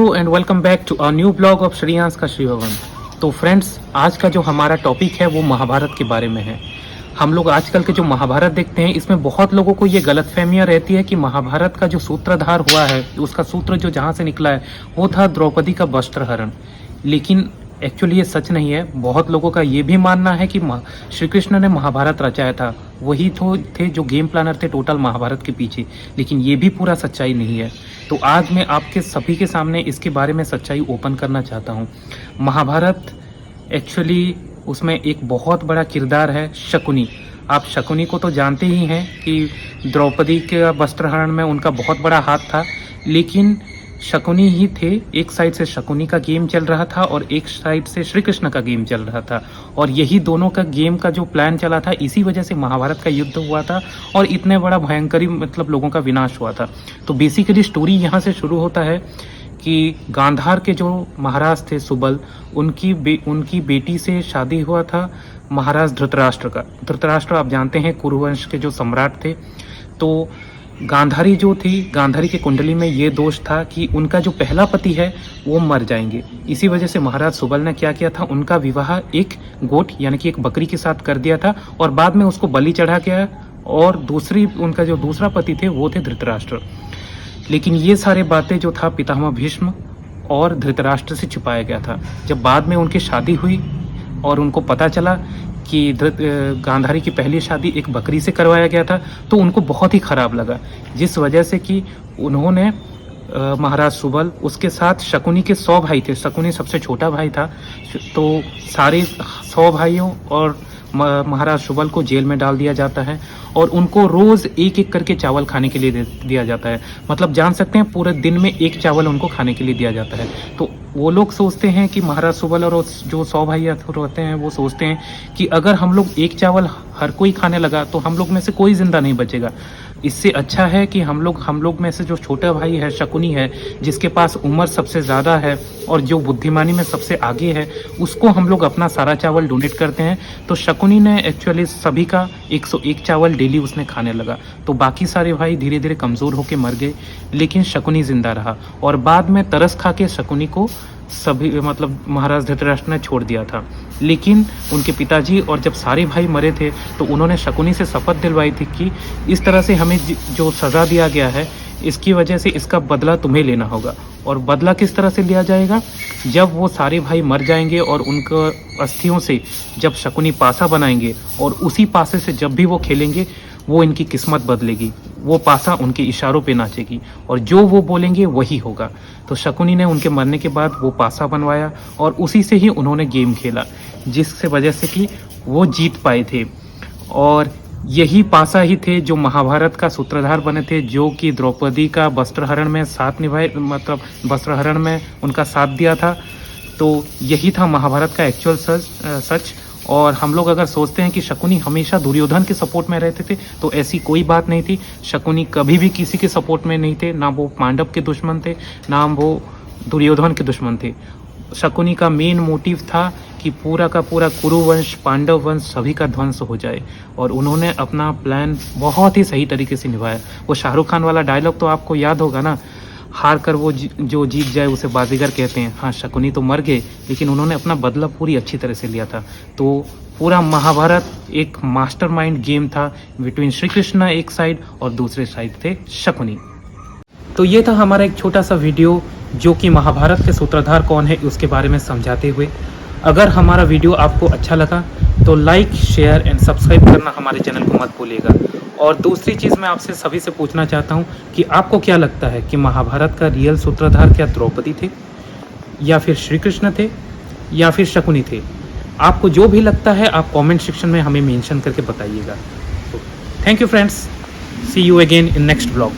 And welcome back to a new blog of Shreyansh का श्री भवन। तो फ्रेंड्स, आज का जो हमारा टॉपिक है वो महाभारत के बारे में है। हम लोग आजकल के जो महाभारत देखते हैं, इसमें बहुत लोगों को ये गलतफहमियां रहती है कि महाभारत का जो सूत्रधार हुआ है, उसका सूत्र जो जहाँ से निकला है वो था द्रौपदी का वस्त्रहरण। लेकिन एक्चुअली ये सच नहीं है। बहुत लोगों का ये भी मानना है कि श्री कृष्ण ने महाभारत रचाया था, वही तो थे जो गेम प्लानर थे टोटल महाभारत के पीछे। लेकिन ये भी पूरा सच्चाई नहीं है। तो आज मैं आपके सभी के सामने इसके बारे में सच्चाई ओपन करना चाहता हूँ। महाभारत एक्चुअली उसमें एक बहुत बड़ा किरदार है शकुनी। आप शकुनी को तो जानते ही हैं कि द्रौपदी के वस्त्रहरण में उनका बहुत बड़ा हाथ था। लेकिन शकुनी ही थे, एक साइड से शकुनी का गेम चल रहा था और एक साइड से श्री कृष्ण का गेम चल रहा था। और यही दोनों का गेम का जो प्लान चला था, इसी वजह से महाभारत का युद्ध हुआ था और इतने बड़ा भयंकरी लोगों का विनाश हुआ था। तो बेसिकली स्टोरी यहाँ से शुरू होता है कि गांधार के जो महाराज थे सुबल, उनकी बेटी से शादी हुआ था महाराज धृतराष्ट्र का। धृतराष्ट्र आप जानते हैं कुरुवंश के जो सम्राट थे। तो गांधारी जो थी, गांधारी के कुंडली में ये दोष था कि उनका जो पहला पति है वो मर जाएंगे। इसी वजह से महाराज सुबल ने क्या किया था, उनका विवाह एक गोट यानी कि एक बकरी के साथ कर दिया था और बाद में उसको बलि चढ़ा के, और उनका जो दूसरा पति थे वो थे धृतराष्ट्र। लेकिन ये सारे बातें जो था पितामह भीष्म और धृतराष्ट्र से छुपाया गया था। जब बाद में उनकी शादी हुई और उनको पता चला कि गांधारी की पहली शादी एक बकरी से करवाया गया था, तो उनको बहुत ही खराब लगा। जिस वजह से कि उन्होंने महाराज सुबल, उसके साथ शकुनी के 100 भाई थे, शकुनी सबसे छोटा भाई था, तो सारे 100 भाइयों और महाराज सुबल को जेल में डाल दिया जाता है और उनको रोज एक एक करके चावल खाने के लिए दिया जाता है। मतलब जान सकते हैं पूरे दिन में एक चावल उनको खाने के लिए दिया जाता है। तो वो लोग सोचते हैं कि महाराज सुबल और जो 100 भाई रहते हैं वो सोचते हैं कि अगर हम लोग एक चावल हर कोई खाने लगा तो हम लोग में से कोई जिंदा नहीं बचेगा। इससे अच्छा है कि हम लोग में से जो छोटा भाई है शकुनी है, जिसके पास उम्र सबसे ज़्यादा है और जो बुद्धिमानी में सबसे आगे है, उसको हम लोग अपना सारा चावल डोनेट करते हैं। तो शकुनी ने एक्चुअली सभी का 101 चावल डेली उसने खाने लगा। तो बाकी सारे भाई धीरे धीरे कमज़ोर होकर मर गए, लेकिन शकुनी जिंदा रहा। और बाद में तरस खा के शकुनी को सभी महाराज धृतराष्ट्र ने छोड़ दिया था। लेकिन उनके पिताजी और जब सारे भाई मरे थे तो उन्होंने शकुनी से शपथ दिलवाई थी कि इस तरह से हमें जो सज़ा दिया गया है, इसकी वजह से इसका बदला तुम्हें लेना होगा। और बदला किस तरह से लिया जाएगा, जब वो सारे भाई मर जाएंगे और उनके अस्थियों से जब शकुनी पासा बनाएंगे और उसी पासे से जब भी वो खेलेंगे वो इनकी किस्मत बदलेगी। वो पासा उनके इशारों पे नाचेगी और जो वो बोलेंगे वही होगा। तो शकुनी ने उनके मरने के बाद वो पासा बनवाया और उसी से ही उन्होंने गेम खेला, जिससे वजह से कि वो जीत पाए थे। और यही पासा ही थे जो महाभारत का सूत्रधार बने थे, जो कि द्रौपदी का वस्त्रहरण में साथ निभाए, वस्त्रहरण में उनका साथ दिया था। तो यही था महाभारत का एक्चुअल सच। और हम लोग अगर सोचते हैं कि शकुनी हमेशा दुर्योधन के सपोर्ट में रहते थे, तो ऐसी कोई बात नहीं थी। शकुनी कभी भी किसी के सपोर्ट में नहीं थे, ना वो पांडव के दुश्मन थे, ना वो दुर्योधन के दुश्मन थे। शकुनी का मेन मोटिव था कि पूरा का पूरा कुरुवंश, पांडव वंश सभी का ध्वंस हो जाए। और उन्होंने अपना प्लान बहुत ही सही तरीके से निभाया। वो शाहरुख खान वाला डायलॉग तो आपको याद होगा ना, हार कर वो जो जीत जाए उसे बाजीगर कहते हैं। हाँ, शकुनी तो मर गए, लेकिन उन्होंने अपना बदला पूरी अच्छी तरह से लिया था। तो पूरा महाभारत एक मास्टरमाइंड गेम था बिटवीन श्री कृष्ण एक साइड और दूसरे साइड थे शकुनी। तो ये था हमारा एक छोटा सा वीडियो जो कि महाभारत के सूत्रधार कौन है उसके बारे में समझाते हुए। अगर हमारा वीडियो आपको अच्छा लगा तो लाइक, शेयर एंड सब्सक्राइब करना हमारे चैनल को मत भूलिएगा। और दूसरी चीज़ मैं आपसे सभी से पूछना चाहता हूँ कि आपको क्या लगता है कि महाभारत का रियल सूत्रधार क्या द्रौपदी थे, या फिर श्री कृष्ण थे, या फिर शकुनी थे? आपको जो भी लगता है आप कमेंट सेक्शन में हमें मेंशन करके बताइएगा। Thank you friends, see you again in next blog.